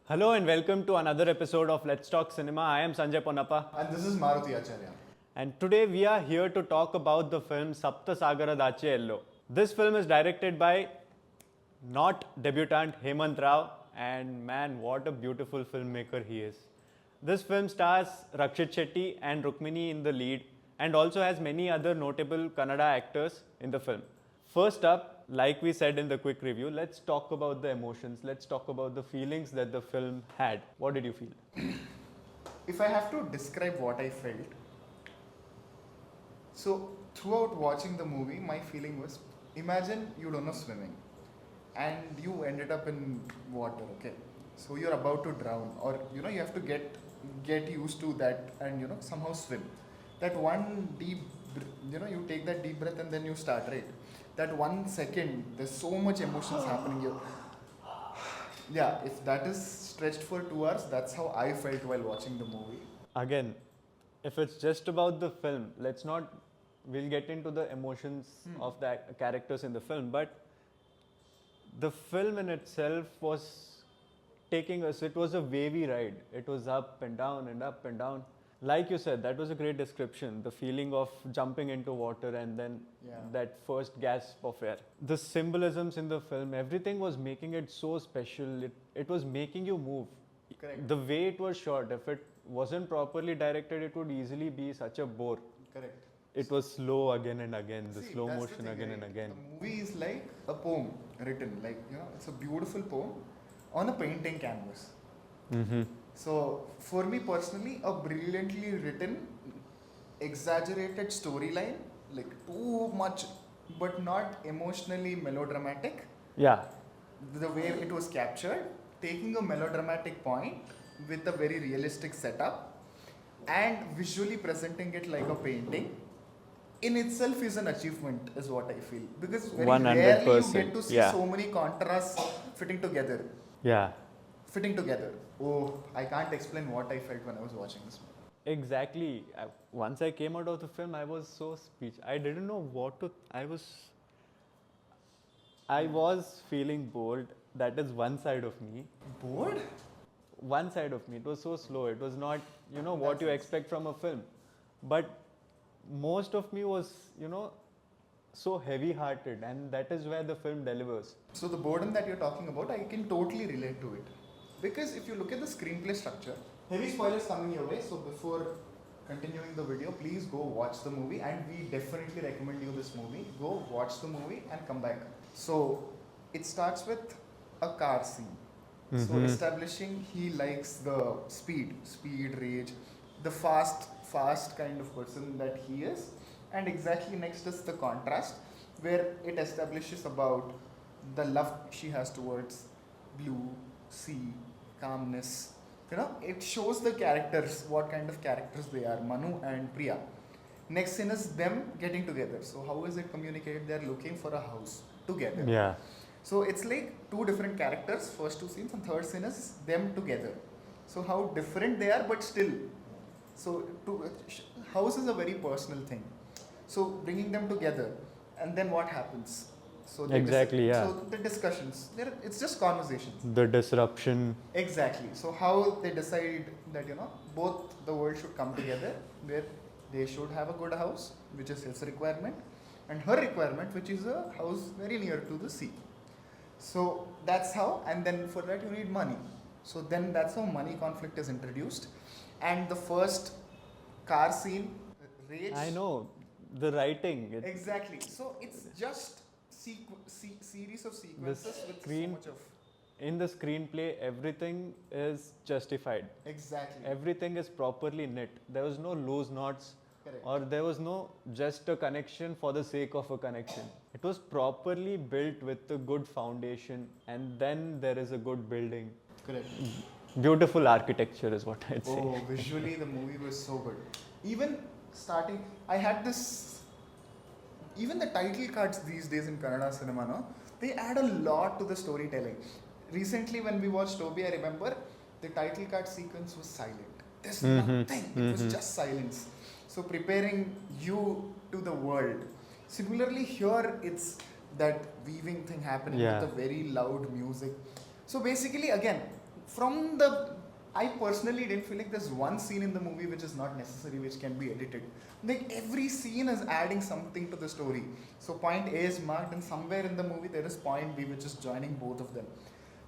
Hello and welcome to another episode of Let's Talk Cinema. I am Sanjay Ponnappa, And this is Maruti Acharya. and today we are here to talk about the film Sapta Sagaradaache Ello. This film is directed by not debutant Hemanth Rao, and man, what a beautiful filmmaker he is. This film stars Rakshit Shetty and Rukmini in the lead, and also has many other notable Kannada actors in the film. First up, like we said in the quick review, let's talk about the emotions. Let's talk about the feelings that the film had. What did you feel? If I have to describe what I felt, so throughout watching the movie, my feeling was imagine you don't know swimming and you ended up in water, okay? So you're about to drown, or you have to get used to that and somehow swim. That one deep, you take that deep breath and then you start, right? That 1 second, there's so much emotions happening here. Yeah, if that is stretched for 2 hours, that's how I felt while watching the movie. Again, if it's just about the film, we'll get into the emotions of the characters in the film, but the film in itself was taking us, it was a wavy ride. It was up and down and up and down. Like you said, that was a great description. The feeling of jumping into water and then that first gasp of air. The symbolisms in the film, everything was making it so special. It was making you move. Correct. The way it was shot, if it wasn't properly directed, it would easily be such a bore. Correct. It was slow again and again, the slow that's the motion thing, again right? and again. The movie is like a poem written, it's a beautiful poem on a painting canvas. Mm-hmm. So, for me personally, a brilliantly written, exaggerated storyline, like too much, but not emotionally melodramatic. Yeah. The way it was captured, taking a melodramatic point with a very realistic setup and visually presenting it like a painting in itself is an achievement, is what I feel. Because very 100%, rarely you get to see yeah. so many contrasts fitting together. Yeah. Oh, I can't explain what I felt when I was watching this movie. Exactly. Once I came out of the film, I was so I didn't know what to. I was feeling bored. That is one side of me. Bored? One side of me. It was so slow. It was not, what you expect from a film. But most of me was, so heavy-hearted, and that is where the film delivers. So the boredom that you're talking about, I can totally relate to it. Because if you look at the screenplay structure, heavy spoilers coming your way, so before continuing the video, please go watch the movie, and we definitely recommend you this movie. Go watch the movie and come back. So it starts with a car scene. So establishing he likes the speed, rage, the fast kind of person that he is. And exactly next is the contrast, where it establishes about the love she has towards blue, sea, calmness. It shows the characters, what kind of characters they are, Manu and Priya. Next scene is them getting together. So how is it communicated? They are looking for a house together. Yeah. So it's like two different characters, first two scenes, and third scene is them together. So how different they are, but still. So house is a very personal thing. So bringing them together, and then what happens? So Exactly, yeah. So the discussions, it's just conversations. The disruption. Exactly. So how they decide that both the world should come together, where they should have a good house, which is his requirement, and her requirement, which is a house very near to the sea. So that's how, and then for that you need money. So then that's how money conflict is introduced, and the first car scene, rage. I know. The writing. Exactly. So it's just series of sequences with so much of. In the screenplay, everything is justified. Exactly. Everything is properly knit. There was no loose knots. Correct. Or there was no just a connection for the sake of a connection. It was properly built with a good foundation, and then there is a good building. Correct. Beautiful architecture is what I'd say. Oh, visually the movie was so good. Even starting, I had this. Even the title cards these days in Kannada cinema, no, they add a lot to the storytelling. Recently, when we watched Toby, I remember the title card sequence was silent. There's nothing. It was just silence. So preparing you to the world. Similarly, here it's that weaving thing happening with the very loud music. So basically, again, from the, I personally didn't feel like there's one scene in the movie which is not necessary, which can be edited. Like every scene is adding something to the story. So point A is marked, and somewhere in the movie there is point B which is joining both of them.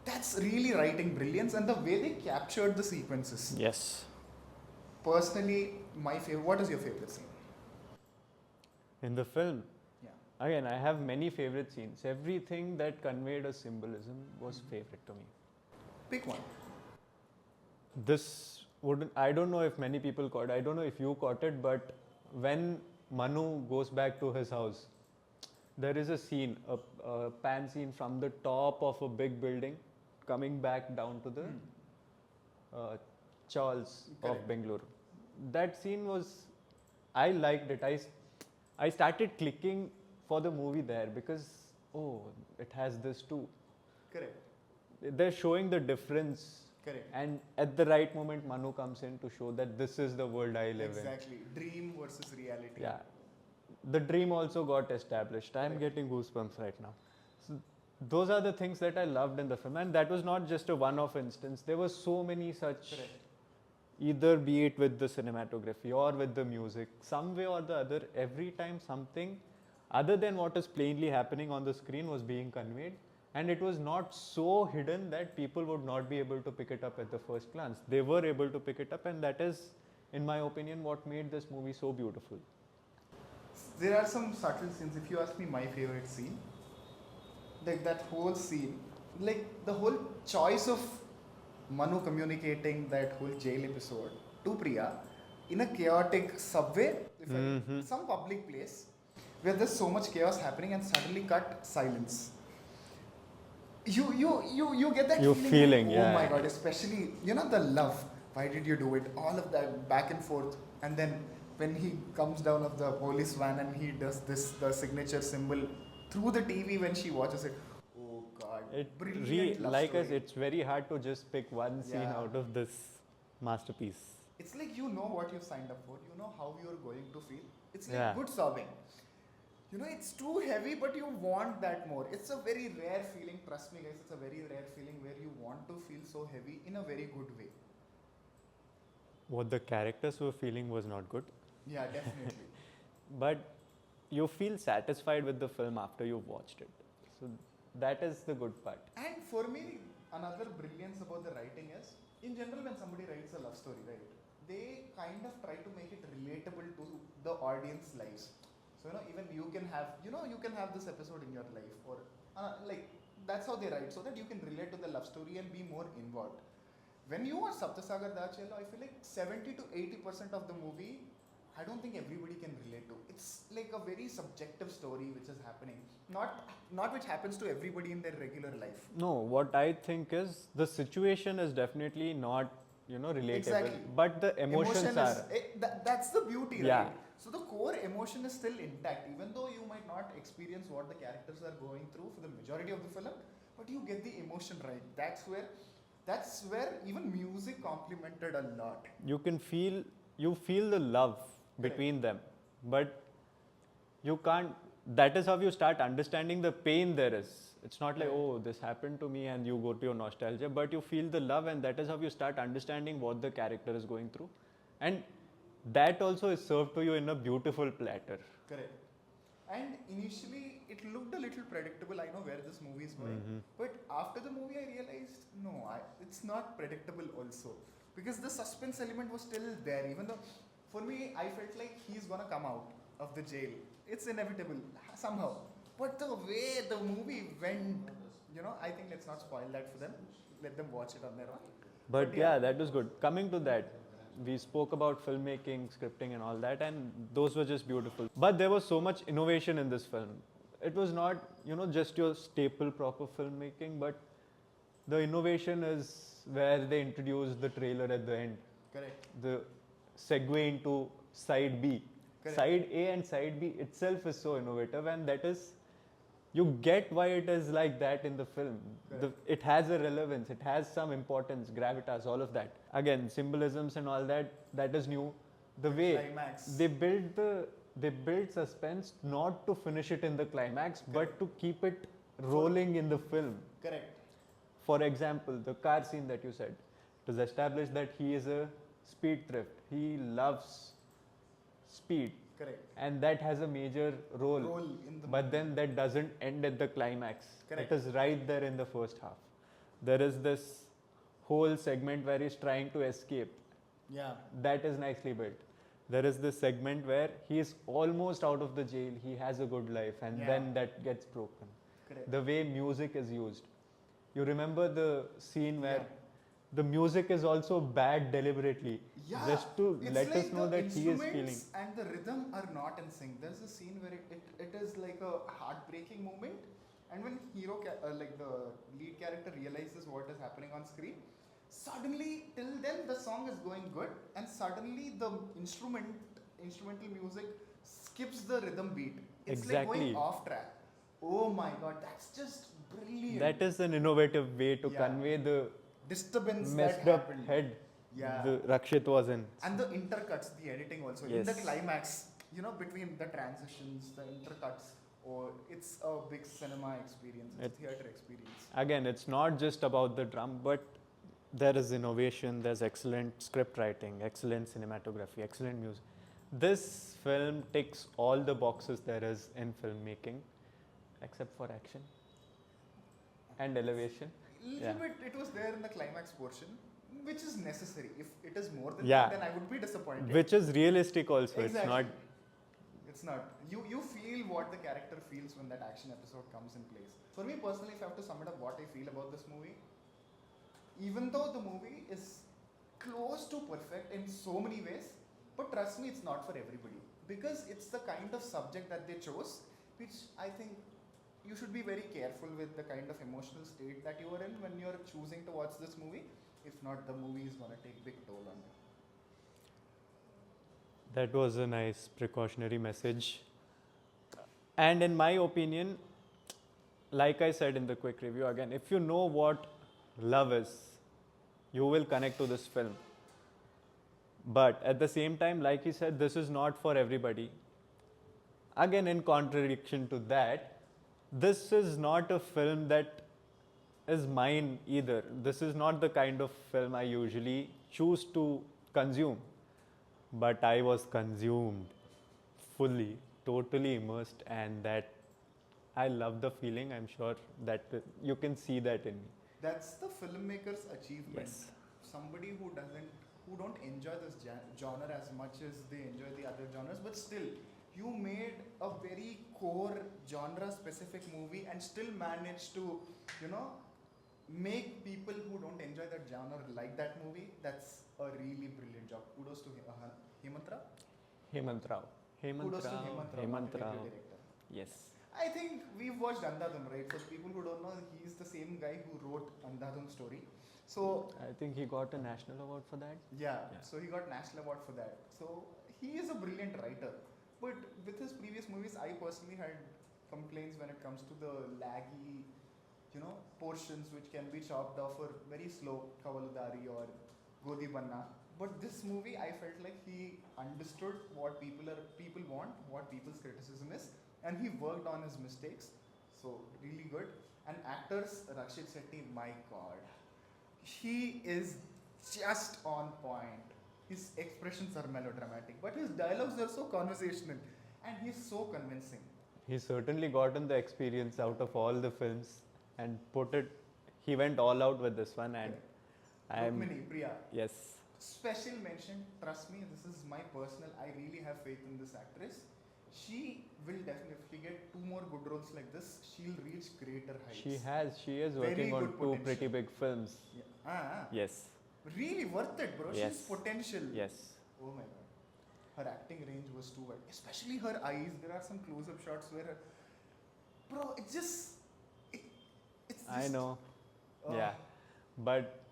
That's really writing brilliance, and the way they captured the sequences. Yes. Personally, my favorite. What is your favorite scene? In the film, Yeah. again, I have many favorite scenes. Everything that conveyed a symbolism was favorite to me. Pick one. This wouldn't, I don't know if many people caught, I don't know if you caught it, but when Manu goes back to his house, there is a scene, a pan scene from the top of a big building coming back down to the Charles of Correct. Bengaluru. That scene was, I liked it. I started clicking for the movie there because, oh, it has this too. Correct. They're showing the difference. Correct. And at the right moment, Manu comes in to show that this is the world I live Exactly. Dream versus reality. in. Yeah. The dream also got established. I'm Right. getting goosebumps right now. So those are the things that I loved in the film. And that was not just a one-off instance. There were so many such, Correct. either be it with the cinematography or with the music, some way or the other, every time something other than what is plainly happening on the screen was being conveyed. And it was not so hidden that people would not be able to pick it up at the first glance. They were able to pick it up, and that is, in my opinion, what made this movie so beautiful. There are some subtle scenes. If you ask me, my favorite scene, like that whole scene, like the whole choice of Manu communicating that whole jail episode to Priya in a chaotic subway, if Mhm. some public place where there's so much chaos happening, and suddenly cut silence. You get that You feeling, oh yeah. my god, especially the love. Why did you do it? All of that back and forth, and then when he comes down of the police van and he does the signature symbol through the TV when she watches it. Oh god, brilliant love like story. us, it's very hard to just pick one scene Yeah. out of this masterpiece. It's like you know what you signed up for. You know how you're going to feel. It's like Yeah. good sobbing. It's too heavy, but you want that more. It's a very rare feeling. Trust me, guys. It's a very rare feeling where you want to feel so heavy in a very good way. What the characters were feeling was not good, Yeah, definitely. but you feel satisfied with the film after you've watched it. So that is the good part. And for me, another brilliance about the writing is, in general, when somebody writes a love story, right, they kind of try to make it relatable to the audience lives. So even you can have, you can have this episode in your life, or like that's how they write, so that you can relate to the love story and be more involved. When you watch Sapta Sagaradaache Ello, I feel like 70 to 80% of the movie, I don't think everybody can relate to. It's like a very subjective story which is happening, not which happens to everybody in their regular life. No, what I think is the situation is definitely not, relatable, Exactly. but the emotions Emotion are. that's the beauty, Yeah. right? So the core emotion is still intact, even though you might not experience what the characters are going through for the majority of the film, but you get the emotion right. That's where even music complemented a lot. You feel the love between them, but you can't, that is how you start understanding the pain there is. It's not like, Right. oh, this happened to me and you go to your nostalgia, but you feel the love, and that is how you start understanding what the character is going through. And that also is served to you in a beautiful platter. Correct. And initially, it looked a little predictable. I know where this movie is going. Mhm. But after the movie, I realized, no, it's not predictable also. Because the suspense element was still there. Even though, for me, I felt like he's going to come out of the jail. It's inevitable, somehow. But the way the movie went, I think let's not spoil that for them. Let them watch it on their own. But yeah, that was good. Coming to that, we spoke about filmmaking, scripting and all that, and those were just beautiful. But there was so much innovation in this film. It was not, just your staple proper filmmaking, but the innovation is where they introduced the trailer at the end. Correct. The segue into side B. Correct. Side A and side B itself is so innovative, and that is, you get why it is like that in the film. Correct. It has a relevance, it has some importance, gravitas, all of that. Again, symbolisms and all that, that is new. The way Climax. they build suspense not to finish it in the climax, but to keep it rolling in the film. Correct. For example, the car scene that you said, it is established that he is a speed thrift. He loves speed. Correct. And that has a major role. In the But movie. then that doesn't end at the climax. Correct. It is right there in the first half. There is this whole segment where he's trying to escape. Yeah. That is nicely built. There is this segment where he is almost out of the jail. He has a good life, and Yeah. then that gets broken. Correct. The way music is used. You remember the scene where Yeah. the music is also bad deliberately, Yeah, just to it's let like us know the that he is feeling. instruments and the rhythm are not in sync. There's a scene where it is like a heartbreaking moment, and when like the lead character realizes what is happening on screen, suddenly till then the song is going good, and suddenly the instrumental music skips the rhythm beat. It's like Exactly. going off track. Oh my god, that's just brilliant. That is an innovative way to Yeah. convey the disturbance messed that up happened. head Yeah. the Rakshit was in. And the intercuts, the editing also. In Yes. the climax, between the transitions, the intercuts, it's a big cinema experience, it's a theatre experience. Again, it's not just about the drum, but there is innovation, there's excellent script writing, excellent cinematography, excellent music. This film ticks all the boxes there is in filmmaking, except for action and elevation. Little Yeah. bit, it was there in the climax portion, which is necessary. If it is more than Yeah. that, then I would be disappointed. Which is realistic also. Exactly. It's not. It's not. You feel what the character feels when that action episode comes in place. For me personally, if I have to sum it up what I feel about this movie, even though the movie is close to perfect in so many ways, but trust me, it's not for everybody. Because it's the kind of subject that they chose, which I think you should be very careful with the kind of emotional state that you are in when you're choosing to watch this movie. If not, the movie is going to take big toll on you. That was a nice precautionary message. And in my opinion, like I said in the quick review again, if you know what love is, you will connect to this film. But at the same time, like he said, this is not for everybody. Again, in contradiction to that, this is not a film that is mine either. This is not the kind of film I usually choose to consume. But I was consumed fully, totally immersed, and that I love the feeling. I'm sure that you can see that in me. That's the filmmaker's achievement. Yes. Somebody who don't enjoy this genre as much as they enjoy the other genres, but still, you made a very core genre-specific movie and still managed to, make people who don't enjoy that genre like that movie. That's a really brilliant job. Kudos to Hemanth Rao. Hemanth Rao. Kudos to Hemanth Rao, Hemanth my Rao. favorite director. Yes. I think we've watched Andhadhun, right? For people who don't know, he's the same guy who wrote Andhadhun story. So I think he got a national award for that. yeah, so he got national award for that. So he is a brilliant writer. But with his previous movies, I personally had complaints when it comes to the laggy, portions which can be chopped off or very slow, Kavaludari or Godi Banna. But this movie, I felt like he understood what people want, what people's criticism is, and he worked on his mistakes. So really good. And actors, Rakshit Shetty, my God, he is just on point. His expressions are melodramatic, but his dialogues are so conversational, and he's so convincing. He certainly gotten the experience out of all the films and he went all out with this one, and Rukmini, Priya. Yes. Special mention, trust me, this is my personal, I really have faith in this actress. She will definitely get 2 more good roles like this. She'll reach greater heights. She is Very working on good 2 potential. pretty big films. Yeah. Yes. Really worth it, bro. Yes. She's potential. Yes. Oh my god. Her acting range was too wide. Especially her eyes. There are some close-up shots where bro, it's just I know. Oh. Yeah. But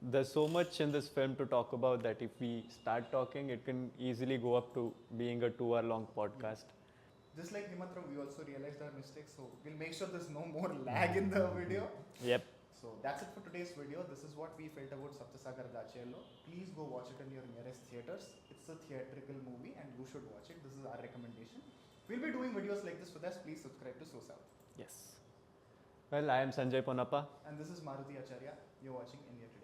there's so much in this film to talk about that if we start talking, it can easily go up to being a 2-hour-long podcast. Just like Hemanth Rao, we also realized our mistakes, so we'll make sure there's no more lag in the video. Yep. So that's it for today's video. This is what we felt about Sapta Sagaradaache Ello. Please go watch it in your nearest theatres. It's a theatrical movie and you should watch it. This is our recommendation. We'll be doing videos like this with us. Please subscribe to SoSouth. Yes. Well, I am Sanjay Ponappa. And this is Maruti Acharya. You're watching India Today.